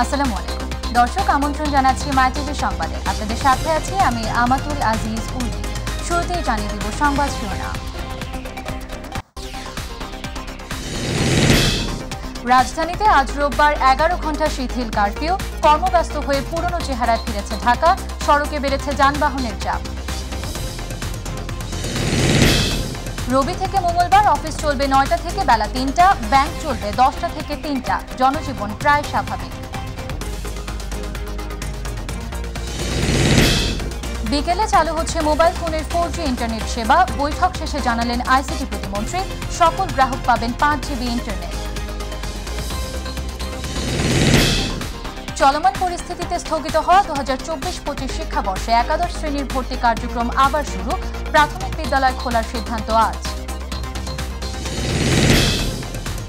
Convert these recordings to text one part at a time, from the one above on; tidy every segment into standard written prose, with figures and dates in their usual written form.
আসসালামু আলাইকুম দর্শক, আমন্ত্রণ জানাচ্ছি মাই টিভি সংবাদে। আপনাদের সাথে আছি আমি আমাতুল আজিজ উর্মি। শুরুতেই জানিয়ে দিব সংবাদ শিরোনাম। রাজধানীতে আজ রোববার 11 ঘণ্টা শিথিল কারফিউ। কর্মব্যস্ত হয়ে পুরনো চেহারায় ফিরেছে ঢাকা। সড়কে বেড়েছে যানবাহনের চাপ। রবি থেকে মঙ্গলবার অফিস চলবে 9টা থেকে বেলা 3টা। ব্যাংক চলবে 10টা থেকে 3টা। জনজীবন প্রায় স্বাভাবিক। বিকেলে চালু হচ্ছে মোবাইল ফোনের 4G ইন্টারনেট সেবা। বৈঠক শেষে জানালেন আইসিটি প্রতিমন্ত্রী, সকল গ্রাহক পাবেন 5 জিবি ইন্টারনেট। চলমান পরিস্থিতিতে স্থগিত হওয়া 2024-25 শিক্ষাবর্ষে একাদশ শ্রেণীর ভর্তি কার্যক্রম আবার শুরু। প্রাথমিক বিদ্যালয় খোলার সিদ্ধান্ত আজ।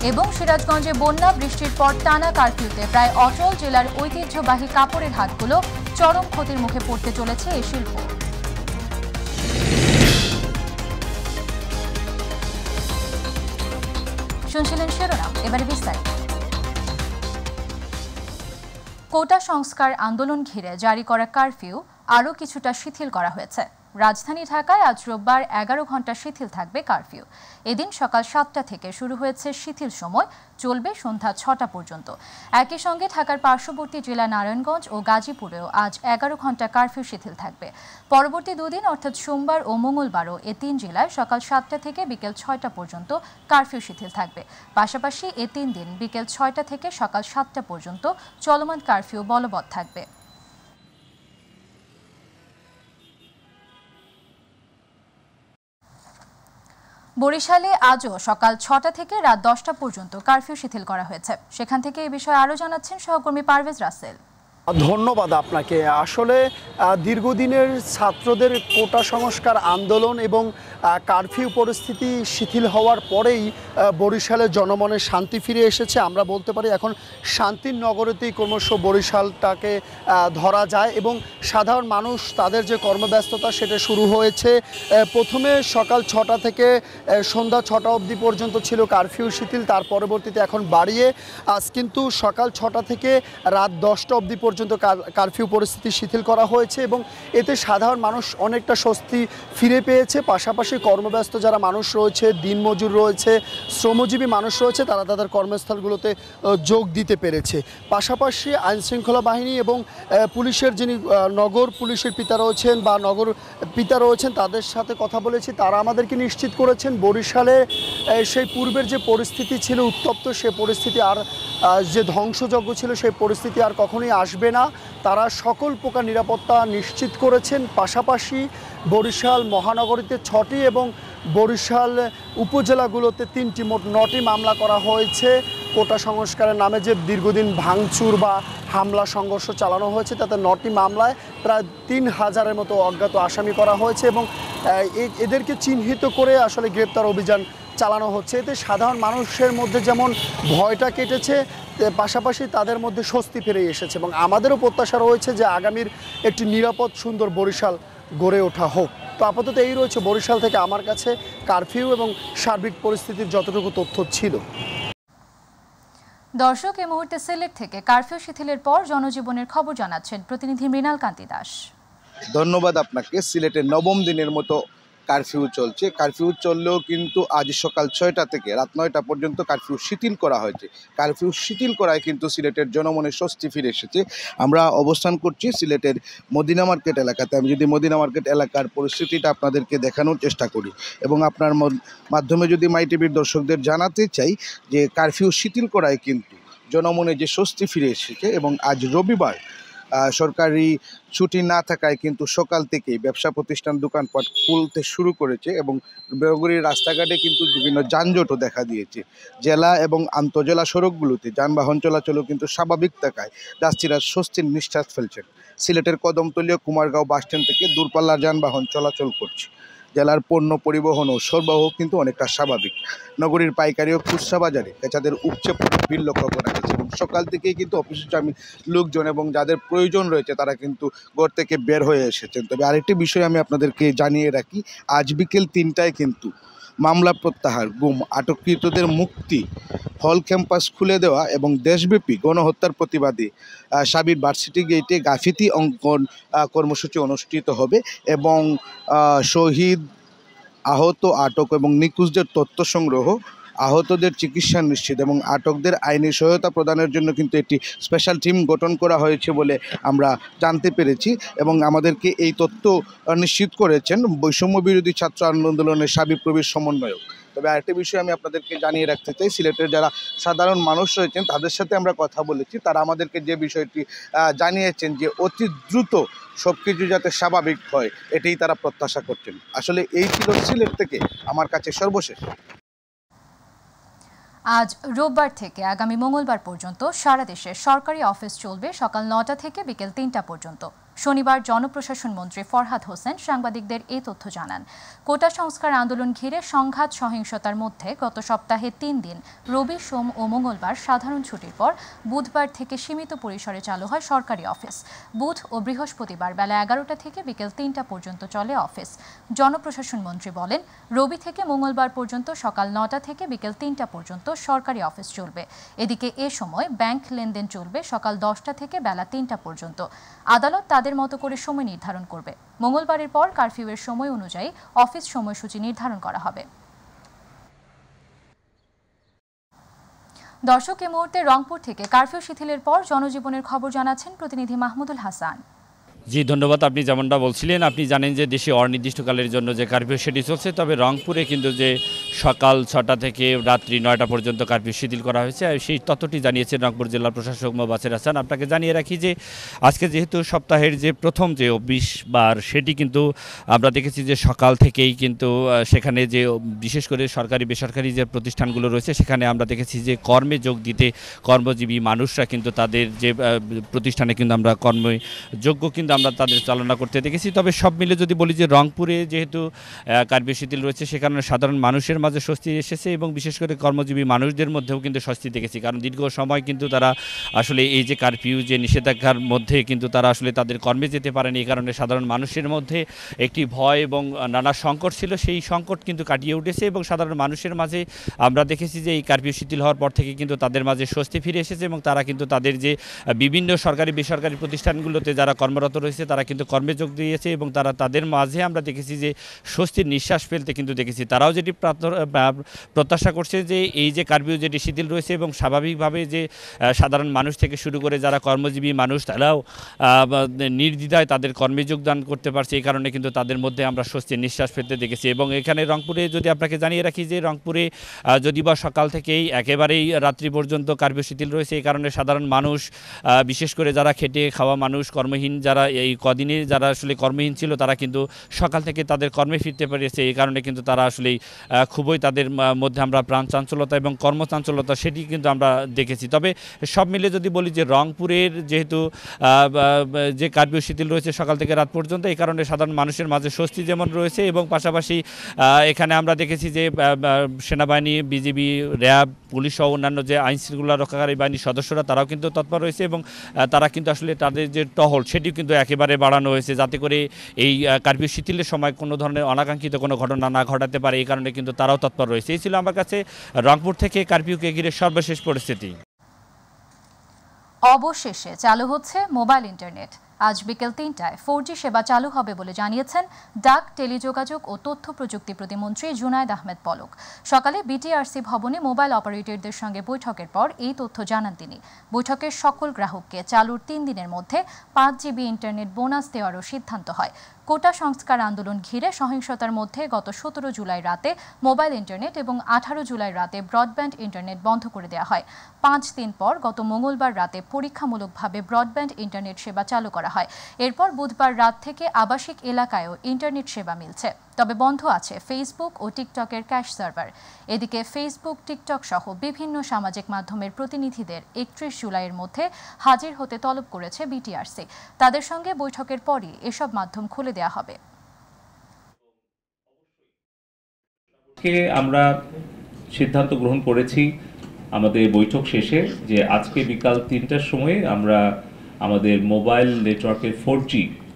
এবং সিরাজগঞ্জে বন্যা বৃষ্টির পর টানা কারফিউতে প্রায় অচল জেলার ঐতিহ্যবাহী কাপড়ের হাটগুলো। চরম ক্ষতির মুখে পড়তে চলেছে এই শিল্প। শুনছিলেন শিরোনাম, এবারে বিস্তারিত। কোটা সংস্কার আন্দোলন ঘিরে জারি করা কারফিউ আরও কিছুটা শিথিল করা হয়েছে। রাজধানী ঢাকায় আজ রোববার 11 ঘণ্টা শিথিল থাকবে কারফিউ। এদিন সকাল 7টা থেকে শুরু হয়েছে শিথিল সময়, চলবে সন্ধ্যা 6টা পর্যন্ত। একই সঙ্গে ঢাকার পার্শ্ববর্তী জেলা নারায়ণগঞ্জ ও গাজীপুরেও আজ 11 ঘণ্টা কারফিউ শিথিল থাকবে। পরবর্তী দুদিন অর্থাৎ সোমবার ও মঙ্গলবারও এ 3 জেলায় সকাল 7টা থেকে বিকেল 6টা পর্যন্ত কারফিউ শিথিল থাকবে। পাশাপাশি এ 3 দিন বিকেল 6টা থেকে সকাল 7টা পর্যন্ত চলমান কারফিউ বলবৎ থাকবে। বরিশালে আজও সকাল 6টা থেকে রাত 10টা পর্যন্ত কারফিউ শিথিল করা হয়েছে। সেখান থেকে এই বিষয়ে আরও জানাচ্ছেন সহকর্মী পারভেজ রাসেল। ধন্যবাদ আপনাকে। আসলে দীর্ঘদিনের ছাত্রদের কোটা সংস্কার আন্দোলন এবং কারফিউ পরিস্থিতি শিথিল হওয়ার পরেই বরিশালের জনমনে শান্তি ফিরে এসেছে। আমরা বলতে পারি এখন শান্তির নগরীতেই ক্রমশ বরিশালটাকে ধরা যায় এবং সাধারণ মানুষ তাদের যে কর্মব্যস্ততা সেটা শুরু হয়েছে। প্রথমে সকাল 6টা থেকে সন্ধ্যা 6টা অবধি পর্যন্ত ছিল কারফিউ শিথিল, তার পরবর্তীতে এখন বাড়িয়ে আজ কিন্তু সকাল 6টা থেকে রাত 10টা অবধি পর্যন্ত কারফিউ পরিস্থিতি শিথিল করা হয়েছে এবং এতে সাধারণ মানুষ অনেকটা স্বস্তি ফিরে পেয়েছে। পাশাপাশি কর্মব্যস্ত যারা মানুষ রয়েছে, দিনমজুর রয়েছে, শ্রমজীবী মানুষ রয়েছে, তারা তাদের কর্মস্থলগুলোতে যোগ দিতে পেরেছে। পাশাপাশি আইনশৃঙ্খলা বাহিনী এবং পুলিশের যিনি নগর পুলিশের পিতা রয়েছেন বা নগর পিতা রয়েছেন তাদের সাথে কথা বলেছি। তারা আমাদেরকে নিশ্চিত করেছেন বরিশালে সেই পূর্বের যে পরিস্থিতি ছিল উত্তপ্ত, সে পরিস্থিতি আর যে ধ্বংসযজ্ঞ ছিল সেই পরিস্থিতি আর কখনোই আসবে না। তারা সকল প্রকার নিরাপত্তা নিশ্চিত করেছেন। পাশাপাশি বরিশাল মহানগরীতে 6টি এবং বরিশাল উপজেলাগুলোতে 3টি, মোট 9টি মামলা করা হয়েছে। কোটা সংস্কারের নামে যে দীর্ঘদিন ভাঙচুর বা হামলা সংঘর্ষ চালানো হয়েছে তাতে 9টি মামলায় প্রায় 3000-এর মতো অজ্ঞাত আসামি করা হয়েছে এবং এদেরকে চিহ্নিত করে আসলে গ্রেপ্তার অভিযান চালানো হচ্ছে। এতে সাধারণ মানুষের মধ্যে যেমন ভয়টা কেটেছে, পাশাপাশি তাদের মধ্যে স্বস্তি ফিরে এসেছে এবং আমাদেরও প্রত্যাশা রয়েছে যে আগামীর একটি নিরাপদ সুন্দর বরিশাল গড়ে ওঠা হোক। তো আপাতত এই রয়েছে বরিশাল থেকে আমার কাছে কারফিউ এবং সার্বিক পরিস্থিতির যতটুকু তথ্য ছিল। দর্শক, এই মুহূর্তে সিলেট থেকে কারফিউ শিথিলের পর জনজীবনের খবর জানাচ্ছেন প্রতিনিধি মৃণাল কান্তি দাস। ধন্যবাদ আপনাকে। সিলেটের নবম দিনের মতো কারফিউ চলছে। কারফিউ চললেও কিন্তু আজ সকাল 6টা থেকে রাত 9টা পর্যন্ত কারফিউ শিথিল করা হয়েছে। কারফিউ শিথিল করায় কিন্তু সিলেটের জনমনে স্বস্তি ফিরে এসেছে। আমরা অবস্থান করছি সিলেটের মদিনা মার্কেট এলাকাতে। আমি যদি মদিনা মার্কেট এলাকার পরিস্থিতিটা আপনাদেরকে দেখানোর চেষ্টা করি এবং আপনার মাধ্যমে যদি মাই টিভির দর্শকদের জানাতে চাই যে কারফিউ শিথিল করায় কিন্তু জনমনে যে স্বস্তি ফিরে এসেছে এবং আজ রবিবার সরকারি ছুটি না থাকায় কিন্তু সকাল থেকেই ব্যবসা প্রতিষ্ঠান দোকানপাট খুলতে শুরু করেছে এবং নগরীর রাস্তাঘাটে কিন্তু বিভিন্ন যানজটও দেখা দিয়েছে। জেলা এবং আন্তজেলা সড়কগুলোতে যানবাহন চলাচলও কিন্তু স্বাভাবিক থাকায় যাত্রীরা স্বস্তির নিঃশ্বাস ফেলছেন। সিলেটের কদমতলী ও কুমারগাঁও বাসস্ট্যান্ড থেকে দূরপাল্লার যানবাহন চলাচল করছে। জেলার পণ্য পরিবহন ও সরবরাহ কিন্তু অনেকটা স্বাভাবিক। নগরীর পাইকারি ও খুচরা বাজারে পেঁচাদের উপচে পড়া ভিড় লক্ষ্য করা গেছে এবং সকাল থেকেই কিন্তু অফিসগামী লোকজন এবং যাদের প্রয়োজন রয়েছে তারা কিন্তু ঘর থেকে বের হয়ে এসেছেন। তবে আরেকটি বিষয় আমি আপনাদেরকে জানিয়ে রাখি, আজ বিকেল 3টায় কিন্তু মামলা প্রত্যাহার, গুম, আটককৃতদের মুক্তি, হল ক্যাম্পাস খুলে দেওয়া এবং দেশব্যাপী গণহত্যার প্রতিবাদী সাবির ভার্সিটি গেটে গ্রাফিতি অঙ্কন কর্মসূচি অনুষ্ঠিত হবে এবং শহীদ, আহত, আটক এবং নিখোঁজদের তথ্য সংগ্রহ, আহতদের চিকিৎসা নিশ্চিত এবং আটকদের আইনি সহায়তা প্রদানের জন্য কিন্তু একটি স্পেশাল টিম গঠন করা হয়েছে বলে আমরা জানতে পেরেছি এবং আমাদেরকে এই তথ্য নিশ্চিত করেছেন বৈষম্য বিরোধী ছাত্র আন্দোলনের সাবিপ্রবির সমন্বয়ক। তবে আরেকটি বিষয় আমি আপনাদেরকে জানিয়ে রাখতে চাই, সিলেটের যারা সাধারণ মানুষ রয়েছেন তাদের সাথে আমরা কথা বলেছি, তারা আমাদেরকে যে বিষয়টি জানিয়েছেন যে অতি দ্রুত সব কিছু যাতে স্বাভাবিক হয় এটাই তারা প্রত্যাশা করছেন। আসলে এই ছিল সিলেট থেকে আমার কাছে সর্বশেষ। আজ রোববার থেকে আগামী মঙ্গলবার পর্যন্ত সারা দেশে সরকারি অফিস চলবে সকাল 9টা থেকে বিকেল 3টা পর্যন্ত। শনিবার জনপ্রশাসন মন্ত্রী ফরহাদ হোসেন সাংবাদিকদের এই তথ্য জানান। কোটা সংস্কার আন্দোলন ঘিরে সংঘাত সহিংসতার মধ্যে গত সপ্তাহে 3 দিন রবি, সোম ও মঙ্গলবার সাধারণ ছুটির পর বুধবার থেকে সীমিত পরিসরে চালু হয় সরকারি অফিস। বুধ ও বৃহস্পতিবার বেলা 11টা থেকে বিকেল 3টা পর্যন্ত চলে অফিস। জনপ্রশাসন মন্ত্রী বলেন, রবি থেকে মঙ্গলবার পর্যন্ত সকাল 9টা থেকে বিকেল 3টা পর্যন্ত সরকারি অফিস চলবে। এদিকে এ সময় ব্যাংক লেনদেন চলবে সকাল 10টা থেকে বেলা 3টা পর্যন্ত। আদালত তাদের মতো করে সময় নির্ধারণ করবে। মঙ্গলবারের পর কারফিউয়ের সময় অনুযায়ী অফিস সময়সূচি নির্ধারণ করা হবে। দর্শক, এই মুহূর্তে রংপুর থেকে কারফিউ শিথিলের পর জনজীবনের খবর জানাচ্ছেন প্রতিনিধি মাহমুদুল হাসান। জি ধন্যবাদ। আপনি যেমনটা বলছিলেন, আপনি জানেন যে দেশে অনির্দিষ্টকালের জন্য যে কারফিউ সেটি চলছে, তবে রংপুরে কিন্তু যে সকাল 6টা থেকে রাত্রি 9টা পর্যন্ত কারফিউ শিথিল করা হয়েছে, সেই তথ্যটি জানিয়েছেন রংপুর জেলা প্রশাসক মোবাসের হাসান। আপনাকে জানিয়ে রাখি যে আজকে যেহেতু সপ্তাহের যে প্রথম যে অফিস বার, সেটি কিন্তু আমরা দেখেছি যে সকাল থেকেই কিন্তু সেখানে যে বিশেষ করে সরকারি বেসরকারি যে প্রতিষ্ঠানগুলো রয়েছে সেখানে আমরা দেখেছি যে কর্মে যোগ দিতে কর্মজীবী মানুষরা কিন্তু তাদের যে প্রতিষ্ঠানে কিন্তু আমরা কর্মযোগ্য কিন্তু আমরা তাদের চালনা করতে দেখেছি। তবে সব মিলে যদি বলি যে রংপুরে যেহেতু কারফিউ শিথিল রয়েছে, সে কারণে সাধারণ মানুষের মাঝে স্বস্তি এসেছে এবং বিশেষ করে কর্মজীবী মানুষদের মধ্যেও কিন্তু স্বস্তি দেখেছি। কারণ দীর্ঘ সময় কিন্তু তারা আসলে এই যে কারফিউ যে নিষেধাজ্ঞার মধ্যে কিন্তু তারা আসলে তাদের কর্মে যেতে পারেনি। এই কারণে সাধারণ মানুষের মধ্যে একটি ভয় এবং নানা সংকট ছিল, সেই সংকট কিন্তু কাটিয়ে উঠেছে এবং সাধারণ মানুষের মাঝে আমরা দেখেছি যে এই কারফিউ শিথিল হওয়ার পর থেকে কিন্তু তাদের মাঝে স্বস্তি ফিরে এসেছে এবং তারা কিন্তু তাদের যে বিভিন্ন সরকারি বেসরকারি প্রতিষ্ঠানগুলোতে যারা কর্মরত রয়েছে তারা কিন্তু কর্মে যোগ দিয়েছে এবং তারা তাদের মাঝে আমরা দেখেছি যে স্বস্তির নিঃশ্বাস ফেলতে কিন্তু দেখেছি। তারাও যেটি প্রত্যাশা করছে যে এই যে কারফিউ যেটি শিথিল রয়েছে এবং স্বাভাবিকভাবে যে সাধারণ মানুষ থেকে শুরু করে যারা কর্মজীবী মানুষ তারাও নির্দ্বিধায় তাদের কর্মে যোগদান করতে পারছে, এই কারণে কিন্তু তাদের মধ্যে আমরা স্বস্তির নিঃশ্বাস ফেলতে দেখেছি। এবং এখানে রংপুরে যদি আপনাকে জানিয়ে রাখি যে রংপুরে যদি বা সকাল থেকেই একেবারেই রাত্রি পর্যন্ত কারফিউ শিথিল রয়েছে, এই কারণে সাধারণ মানুষ বিশেষ করে যারা খেটে খাওয়া মানুষ, কর্মহীন যারা এই কদিনে যারা আসলে কর্মহীন ছিল তারা কিন্তু সকাল থেকে তাদের কর্মে ফিরতে পেরেছে। এই কারণে কিন্তু তারা আসলে খুবই তাদের মধ্যে আমরা প্রাণ চাঞ্চলতা এবং কর্মচাঞ্চলতা সেটি কিন্তু আমরা দেখেছি। তবে সব মিলে যদি বলি যে রংপুরের যেহেতু যে কারফিউ শিথিল রয়েছে সকাল থেকে রাত পর্যন্ত, এই কারণে সাধারণ মানুষের মাঝে স্বস্তি যেমন রয়েছে এবং পাশাপাশি এখানে আমরা দেখেছি যে সেনাবাহিনী, বিজিবি, র্যাব, পুলিশ সহ অন্যান্য যে আইন শৃঙ্খলা রক্ষাকারী বাহিনীর সদস্যরা তারাও কিন্তু তৎপর রয়েছে এবং তারা কিন্তু আসলে তাদের যে টহল সেটিও কিন্তু একেবারে বাড়ানো হয়েছে যাতে করে এই কারফিউ শিথিলের সময় কোনো ধরনের অনাকাঙ্ক্ষিত কোনো ঘটনা না ঘটাতে পারে, এই কারণে কিন্তু তারাও তৎপর রয়েছে। এই ছিল আমার কাছে রংপুর থেকে কারফিউকে ঘিরে সর্বশেষ পরিস্থিতি। অবশেষে চালু হচ্ছে মোবাইল ইন্টারনেট। আজ বিকেল 3টায় 4G সেবা চালু হবে বলে জানিয়েছেন ডাক, টেলিযোগাযোগ ও তথ্য প্রযুক্তি প্রতিমন্ত্রী জুনায়েদ আহমেদ পলক। সকালে বিটিআরসি ভবনে মোবাইল অপারেটরদের সঙ্গে বৈঠকের পর এই তথ্য জানান তিনি। বৈঠকের সকল গ্রাহককে চালুর 3 দিনের মধ্যে 5GB ইন্টারনেট বোনাস দেওয়ারও সিদ্ধান্ত হয়। কোটা সংস্কার আন্দোলন ঘিরে সহিংসতার মধ্যে গত 17 জুলাই রাতে মোবাইল ইন্টারনেট এবং 18 জুলাই রাতে ব্রডব্যান্ড ইন্টারনেট বন্ধ করে দেওয়া হয়। 5 দিন পর গত মঙ্গলবার রাতে পরীক্ষামূলকভাবে ব্রডব্যান্ড ইন্টারনেট সেবা চালু করা হয়। এরপর বুধবার রাত থেকে আবাসিক এলাকায়ও ইন্টারনেট সেবা মিলছে, তবে বন্ধ আছে ফেসবুক ও টিকটকের ক্যাশ সার্ভার। এদিকে ফেসবুক, টিকটক সহ বিভিন্ন সামাজিক মাধ্যমের প্রতিনিধিদের 31 জুলাইয়ের মধ্যে হাজির হতে তলব করেছে বিটিআরসি। তাদের সঙ্গে বৈঠকের পরই এসব মাধ্যম খুলে দেওয়া হবে। আমরা সিদ্ধান্ত গ্রহণ করেছি আমাদের বৈঠক শেষে যে আজকে বিকাল 3টার সময় আমরা আমাদের মোবাইল নেটওয়ার্কের 4G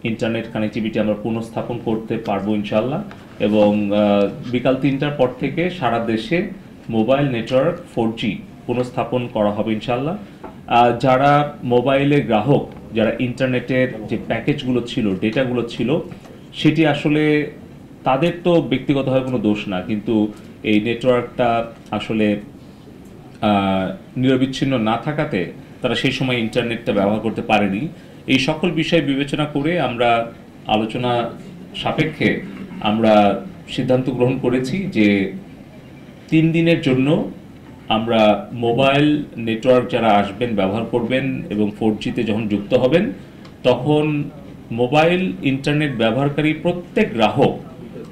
ইন্টারনেট কানেক্টিভিটি আমরা পুনঃস্থাপন করতে পারবো ইনশাআল্লাহ। এবং বিকাল 3টার পর থেকে সারা দেশে মোবাইল নেটওয়ার্ক 4G পুনঃস্থাপন করা হবে ইনশাল্লাহ। যারা মোবাইলের গ্রাহক, যারা ইন্টারনেটের যে প্যাকেজগুলো ছিল, ডেটাগুলো ছিল, সেটি আসলে তাদের তো ব্যক্তিগতভাবে কোনো দোষ না, কিন্তু এই নেটওয়ার্কটা আসলে নিরবিচ্ছিন্ন না থাকাতে তারা সেই সময় ইন্টারনেটটা ব্যবহার করতে পারেনি। এই সকল বিষয় বিবেচনা করে আমরা আলোচনা সাপেক্ষে আমরা সিদ্ধান্ত গ্রহণ করেছি যে 3 দিনের জন্য আমরা মোবাইল নেটওয়ার্ক যারা আসবেন, ব্যবহার করবেন এবং 4Gতে যখন যুক্ত হবেন, তখন মোবাইল ইন্টারনেট ব্যবহারকারী প্রত্যেক গ্রাহক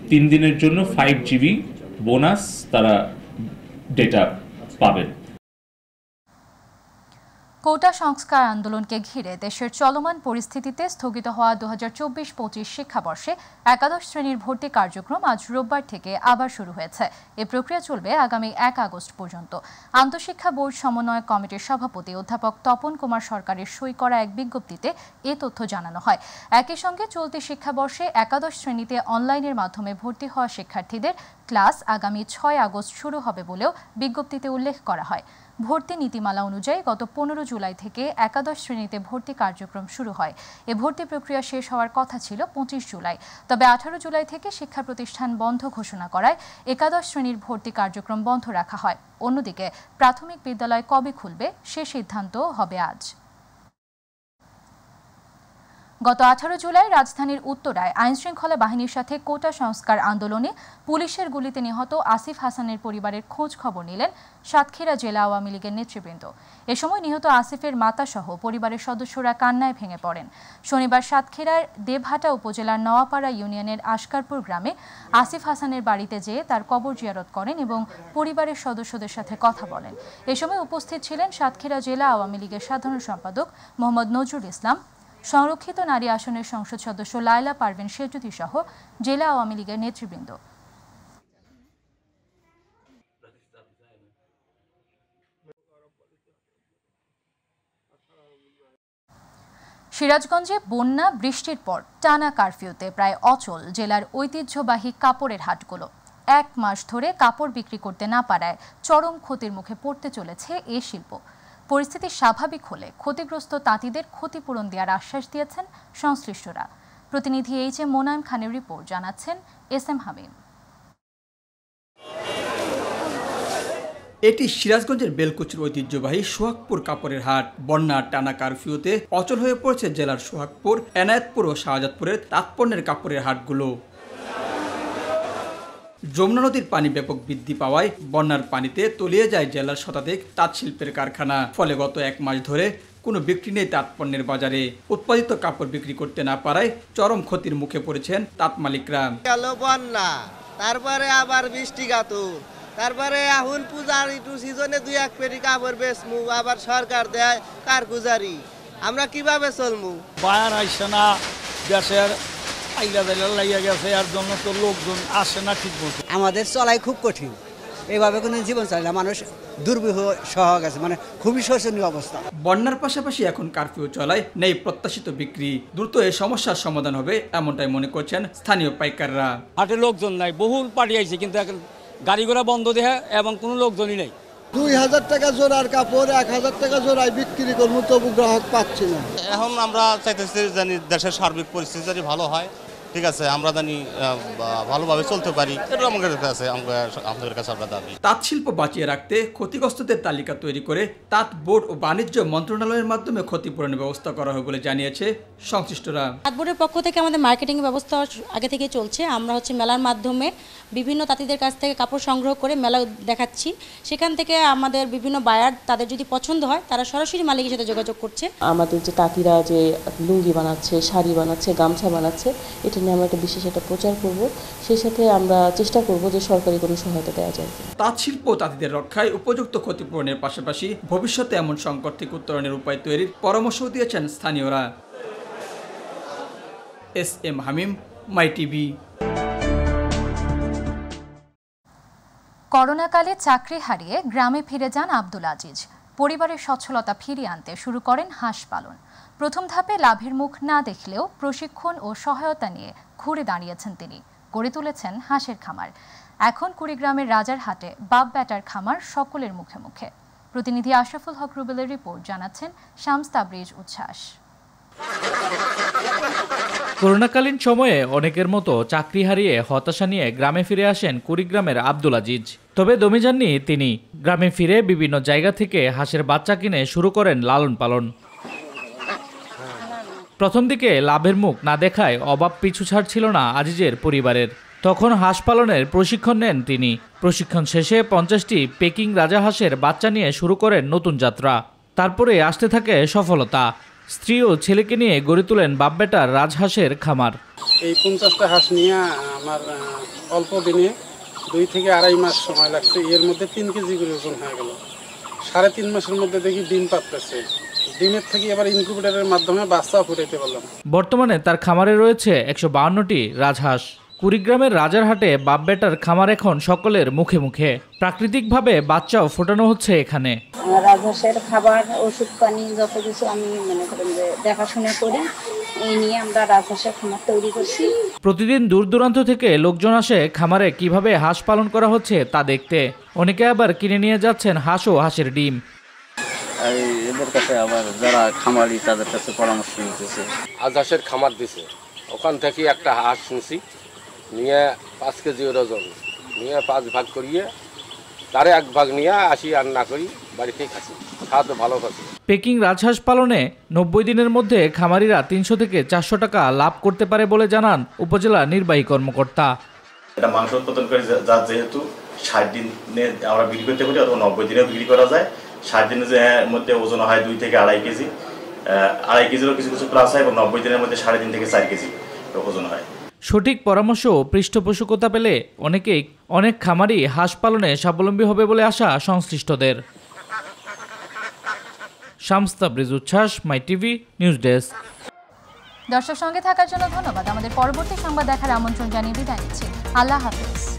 3 দিনের জন্য 5GB বোনাস তারা ডেটা পাবেন। কোটা সংস্কার আন্দোলনকে ঘিরে দেশের চলমান পরিস্থিতিতে স্থগিত হওয়া 2024-25 শিক্ষাবর্ষে একাদশ শ্রেণীর ভর্তি কার্যক্রম আজ রোববার থেকে আবার শুরু হয়েছে। এই প্রক্রিয়া চলবে আগামী 1 আগস্ট পর্যন্ত। আন্তঃশিক্ষা বোর্ড সমন্বয় কমিটির সভাপতি অধ্যাপক তপন কুমার সরকারের সই করা এক বিজ্ঞপ্তিতে এ তথ্য জানানো হয়। একই সঙ্গে চলতি শিক্ষাবর্ষে একাদশ শ্রেণীতে অনলাইনের মাধ্যমে ভর্তি হওয়া শিক্ষার্থীদের ক্লাস আগামী 6 আগস্ট শুরু হবে বলেও বিজ্ঞপ্তিতে উল্লেখ করা হয়। ভর্তি নীতিমালা অনুযায়ী গত 15 জুলাই থেকে একাদশ শ্রেণীতে ভর্তি কার্যক্রম শুরু হয়। এ ভর্তি প্রক্রিয়া শেষ হওয়ার কথা ছিল 25 জুলাই, তবে 18 জুলাই থেকে শিক্ষা প্রতিষ্ঠান বন্ধ ঘোষণা করায় একাদশ শ্রেণীর ভর্তি কার্যক্রম বন্ধ রাখা হয়। অন্যদিকে প্রাথমিক বিদ্যালয় কবে খুলবে সে সিদ্ধান্ত হবে আজ। গত 18 জুলাই রাজধানীর উত্তরায় আইনশৃঙ্খলা বাহিনীর সাথে কোটা সংস্কার আন্দোলনে পুলিশের গুলিতে নিহত আসিফ হাসানের পরিবারের খোঁজ খবর নিলেন সাতক্ষীরা জেলা আওয়ামী লীগের নেতৃবৃন্দ। এ সময় নিহত আসিফের মাতাসহ পরিবারের সদস্যরা কান্নায় ভেঙে পড়েন। শনিবার সাতক্ষীরার দেবহাটা উপজেলার নওয়াপাড়া ইউনিয়নের আশকারপুর গ্রামে আসিফ হাসানের বাড়িতে যেয়ে তার কবর জিয়ারত করেন এবং পরিবারের সদস্যদের সাথে কথা বলেন। এ সময় উপস্থিত ছিলেন সাতক্ষীরা জেলা আওয়ামী লীগের সাধারণ সম্পাদক মোহাম্মদ নজরুল ইসলাম, সংরক্ষিত নারী আসনের সংসদ সদস্য লায়লা পারভিন সেজুতি সহ জেলা আওয়ামী লীগের নেতৃবৃন্দ। সিরাজগঞ্জে বন্যা বৃষ্টির পর টানা কারফিউতে প্রায় অচল জেলার ঐতিহ্যবাহী কাপড়ের হাটগুলো। 1 মাস ধরে কাপড় বিক্রি করতে না পারায় চরম ক্ষতির মুখে পড়তে চলেছে এ শিল্প। পরিস্থিতি স্বাভাবিক হলে ক্ষতিগ্রস্ত তাঁতিদের ক্ষতিপূরণ দেওয়ার আশ্বাস দিয়েছেন সংশ্লিষ্টরা। প্রতিনিধি এইচ এম মোনায়েম খানের রিপোর্ট, জানাচ্ছেন SM হামিম। এটি সিরাজগঞ্জের বেলকুচির ঐতিহ্যবাহী সোহাগপুর কাপড়ের হাট। বন্যার টানা কারফিউতে অচল হয়ে পড়েছে জেলার সোহাগপুর, এনায়েতপুর ও শাহজাদপুরের তাঁতপণ্যের কাপড়ের হাটগুলো। যমুনা নদীর পানি ব্যাপক বৃদ্ধি পাওয়ায় বন্যার পানিতে তলিয়ে যায় জেলার শতাধিক তাঁত শিল্পের কারখানা। ফলে গত 1 মাস ধরে কোনো বিক্রি নেই তাঁতপণ্যের বাজারে। উৎপাদিত কাপড় বিক্রি করতে না পারায় চরম ক্ষতির মুখে পড়েছেন তাঁত মালিকরা। বন্যা, তারপরে আবার বৃষ্টি গাতুর, তারপরে এখন পূজার একটু সিজনে 2-1 পেটি কাপড় বেচমু, আবার সরকার দেয় কারগুজারি, আমরা কিভাবে চলমু? বায়ার আইসে না, দেশের আইলা লাগিয়ে গেছে, এর জন্য তো লোকজন আসে না ঠিক মতো। আমাদের চলাই খুব কঠিন, এইভাবে কোনো জীবন চলে না, মানুষ দুর্বিহ সহ গেছে, মানে খুবই শোচনীয় অবস্থা। বন্যার পাশাপাশি এখন কারফিউ চলায় নেই প্রত্যাশিত বিক্রি। দ্রুত এই সমস্যার সমাধান হবে এমনটাই মনে করছেন স্থানীয় পাইকাররা। হাটে লোকজন নাই, বহুল পার্টি আইছে, কিন্তু এখন গাড়ি ঘোড়া বন্ধ দেয় এবং কোনো লোকজনই নেই। 2000 টাকা জোড়ার কাপড় 1000 টাকা জোড়ায় বিক্রি করবো, তবু গ্রাহক পাচ্ছি না। এখন আমরা চাইতেছি জানি দেশের সার্বিক পরিস্থিতি যদি ভালো হয়, ঠিক আছে, আমরা জানি ভালোভাবে চলতে পারি, এটা আমাদের কাছে আমাদের কাছে আমরা দাবি। তাঁত শিল্প বাঁচিয়ে রাখতে ক্ষতিগ্রস্তদের তালিকা তৈরি করে তাঁত বোর্ড ও বাণিজ্য মন্ত্রণালয়ের মাধ্যমে ক্ষতিপূরণের ব্যবস্থা করা হবে বলে জানিয়েছে সংশ্লিষ্টরা। তাঁত বোর্ডের পক্ষ থেকে আমাদের মার্কেটিং ব্যবস্থা আগে থেকে চলছে। আমরা মেলার মাধ্যমে বিভিন্ন তাঁতিদের কাছ থেকে কাপড় সংগ্রহ করে মেলা দেখাচ্ছি। সেখান থেকে আমাদের বিভিন্ন বায়ার, তাদের যদি পছন্দ হয় তারা সরাসরি মালিকের সাথে যোগাযোগ করছে। আমাদের যে তাঁতিরা যে লুঙ্গি বানাচ্ছে, শাড়ি বানাচ্ছে, গামছা বানাচ্ছে, এটা নিয়ে আমরা একটা বিশেষ একটা প্রচার করব। সেই সাথে আমরা চেষ্টা করব যে সরকারি কোনো সহায়তা দেওয়া যায়। তাঁত শিল্প তাঁতিদের রক্ষায় উপযুক্ত ক্ষতিপূরণের পাশাপাশি ভবিষ্যতে এমন সংকট থেকে উত্তরণের উপায় তৈরির পরামর্শ দিয়েছেন স্থানীয়রা। SM হামিম, মাই টিভি। করোনাকালে চাকরি হারিয়ে গ্রামে ফিরে যান আব্দুল আজিজ। পরিবারের সচ্ছলতা ফিরিয়ে আনতে শুরু করেন হাঁস পালন। প্রথম ধাপে লাভের মুখ না দেখলেও প্রশিক্ষণ ও সহায়তা নিয়ে ঘুরে দাঁড়িয়েছেন তিনি। গড়ে তুলেছেন হাঁসের খামার। এখন কুড়িগ্রামের রাজারহাটে বাপ বেটার খামার সকলের মুখে মুখে। প্রতিনিধি আশরাফুল হক রুবেলের রিপোর্ট, জানাচ্ছেন শামস তাবরিজ উচ্ছ্বাস। করোনাকালীন সময়ে অনেকের মতো চাকরি হারিয়ে হতাশা নিয়ে গ্রামে ফিরে আসেন কুড়িগ্রামের আব্দুল আজিজ। তবে দমে যাননি তিনি। গ্রামে ফিরে বিভিন্ন জায়গা থেকে হাঁসের বাচ্চা কিনে শুরু করেন লালন পালন। প্রথম দিকে লাভের মুখ না দেখায় অভাব পিছু ছাড়ছিল না আজিজের পরিবারের। তখন হাঁস পালনের প্রশিক্ষণ নেন তিনি। প্রশিক্ষণ শেষে 50টি পেকিং রাজাহাঁসের বাচ্চা নিয়ে শুরু করেন নতুন যাত্রা। তারপরে আসতে থাকে সফলতা। স্ত্রী ও ছেলেকে নিয়ে গড়ে তোলেন বাপ বেটার রাজহাঁসের খামার। এই 50টা হাঁস নিয়ে আমার অল্প দিনে 2 থেকে 2.5 মাস সময় লাগছে। এর মধ্যে 3 কেজি করে ওজন হয়ে গেল। 3.5 মাসের মধ্যে দেখি ডিম পাততেছে। ডিমের থেকে এবার ইনকিউবেটরের মাধ্যমে বাচ্চা ফুটাইতে পারলাম। বর্তমানে তার খামারে রয়েছে 152টি রাজহাঁস। কুড়িগ্রামের রাজারহাটে বাপ বেটার খামার এখন সকলের মুখে মুখে। প্রাকৃতিকভাবে বাচ্চাও ফোটানো হচ্ছে এখানে। রাজহাঁসের খাবার, ওষুধ পানি যত কিছু আমি মনে করেন যে দেখাশোনা করি। এই নিয়ে আমরা রাজহাঁসের খামার তৈরি করছি। প্রতিদিন দূর দূরান্ত থেকে লোকজন আসে খামারে কিভাবে হাঁস পালন করা হচ্ছে তা দেখতে। অনেকে আবার কিনে নিয়ে যাচ্ছেন হাঁস ও হাঁসের ডিম। এদের কাছে আবার যারা খামারি তাদের কাছে পরামর্শ নিতেছে। হাঁসের খামার দিছে, ওখান থেকে একটা হাঁস নিছি, নিয়ে 5 কেজি ওজন নিয়ে 5 ভাগ করিয়ে তারে 1 ভাগ নিয়ে আসি রান্না করি, বাড়িতেই খাচ্ছি। খাওয়া ভালো খাচ্ছি। পেকিং রাজহাঁস পালনে 90 দিনের মধ্যে খামারিরা 300 থেকে 400 টাকা লাভ করতে পারে বলে জানান উপজেলা নির্বাহী কর্মকর্তা। এটা মাংস উৎপাদন করে যেহেতু 60 দিনে আমরা বিক্রি করতে পারি অথবা 90 দিনেও বিক্রি করা যায়। 60 দিনের মধ্যে ওজন হয় 2 থেকে 2.5 কেজি। 2.5 কেজিরও কিছু কিছু প্লাস হয় এবং 90 দিনের মধ্যে 3.5 থেকে 4 কেজি ওজন হয়। সঠিক পরামর্শ ও পৃষ্ঠপোষকতা পেলে অনেক খামারি হাঁস পালনে স্বাবলম্বী হবে বলে আশা সংশ্লিষ্টদের। শামস তাবরিজ উচ্ছ্বাস, মাই টিভি নিউজ ডেস্ক। দর্শক সঙ্গে থাকার জন্য ধন্যবাদ। আমাদের পরবর্তী সংবাদ দেখার আমন্ত্রণ জানিয়ে বিদায় নিচ্ছি। আল্লাহ হাফেজ।